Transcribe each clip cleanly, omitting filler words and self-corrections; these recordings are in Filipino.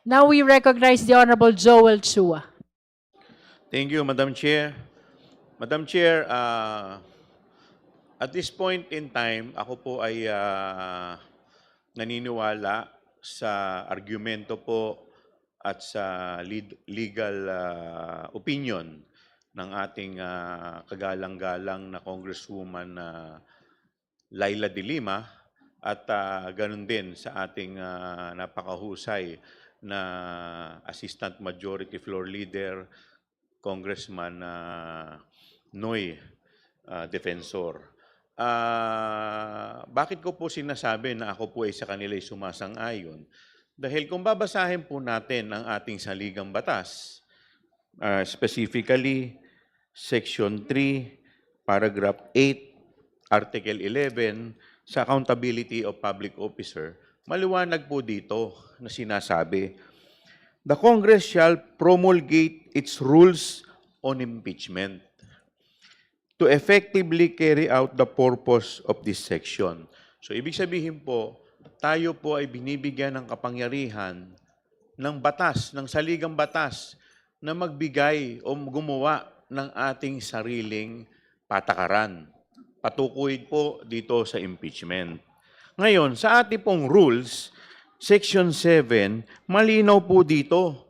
Now we recognize the Honorable Joel Chua. Thank you, Madam Chair. Madam Chair, at this point in time, ako po ay naniniwala sa argumento po at sa legal opinion ng ating kagalang-galang na Congresswoman Laila de Lima at ganun din sa ating napakahusay na Assistant Majority Floor Leader, Congressman Noy Defensor. Bakit ko po sinasabi na ako po ay sa kanila ay sumasang-ayon? Dahil kung babasahin po natin ang ating saligang batas, specifically Section 3, Paragraph 8, Article 11, sa Accountability of Public Officer, maliwanag po dito na sinasabi, the Congress shall promulgate its rules on impeachment to effectively carry out the purpose of this section. So, ibig sabihin po, tayo po ay binibigyan ng kapangyarihan ng batas, ng saligang batas, na magbigay o gumawa ng ating sariling patakaran. Patukuy po dito sa impeachment. Ngayon, sa ating pong rules, Section 7, malinaw po dito.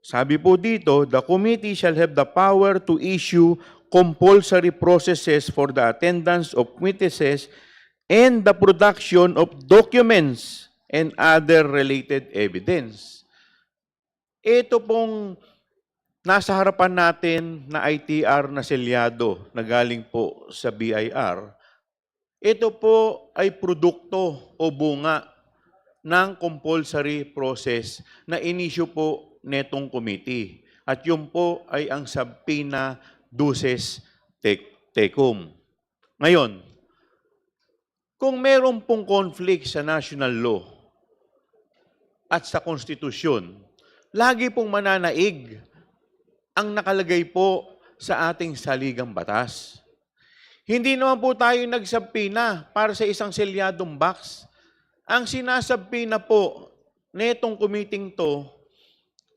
Sabi po dito, the committee shall have the power to issue compulsory processes for the attendance of witnesses and the production of documents and other related evidence. Ito pong nasa harapan natin na ITR na selyado na galing po sa BIR, ito po ay produkto o bunga ng compulsory process na inisyu po netong committee. At yun po ay ang subpoena duces tecum. Ngayon, kung meron pong conflict sa national law at sa konstitusyon, lagi pong mananaig ang nakalagay po sa ating saligang batas. Hindi naman po tayo nagsabpina para sa isang selyadong box. Ang sinasabpina po netong committee to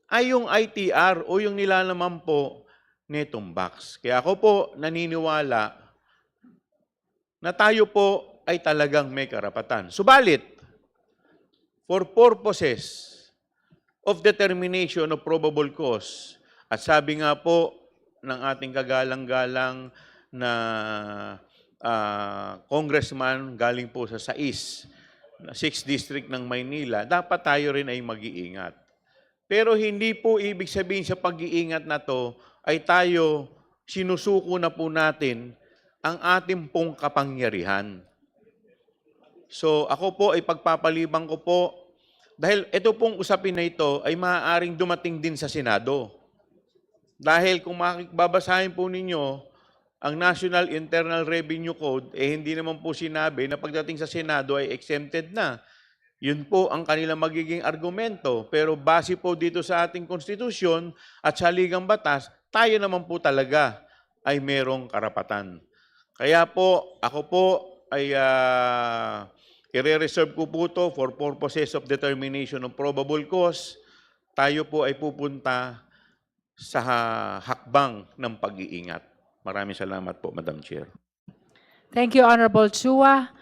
ay yung ITR o yung nilalaman po netong box. Kaya ako po naniniwala na tayo po ay talagang may karapatan. Subalit, for purposes of determination of probable cause, at sabi nga po ng ating kagalang-galang na congressman galing po sa 6th District ng Maynila, dapat tayo rin ay mag-iingat. Pero hindi po ibig sabihin sa pag-iingat na to ay tayo sinusuko na po natin ang ating pong kapangyarihan. So ako po ay pagpapalibang ko po dahil ito pong usapin na ito ay maaaring dumating din sa Senado. Dahil kung babasahin po ninyo ang National Internal Revenue Code, hindi naman po sinabi na pagdating sa Senado ay exempted na. Yun po ang kanilang magiging argumento. Pero base po dito sa ating konstitusyon at sa ligang batas, tayo naman po talaga ay merong karapatan. Kaya po, ako po ay i-reserve ko po ito for purposes of determination of probable cause. Tayo po ay pupunta sa hakbang ng pag-iingat. Maraming salamat po, Madam Chair. Thank you, Honorable Chua.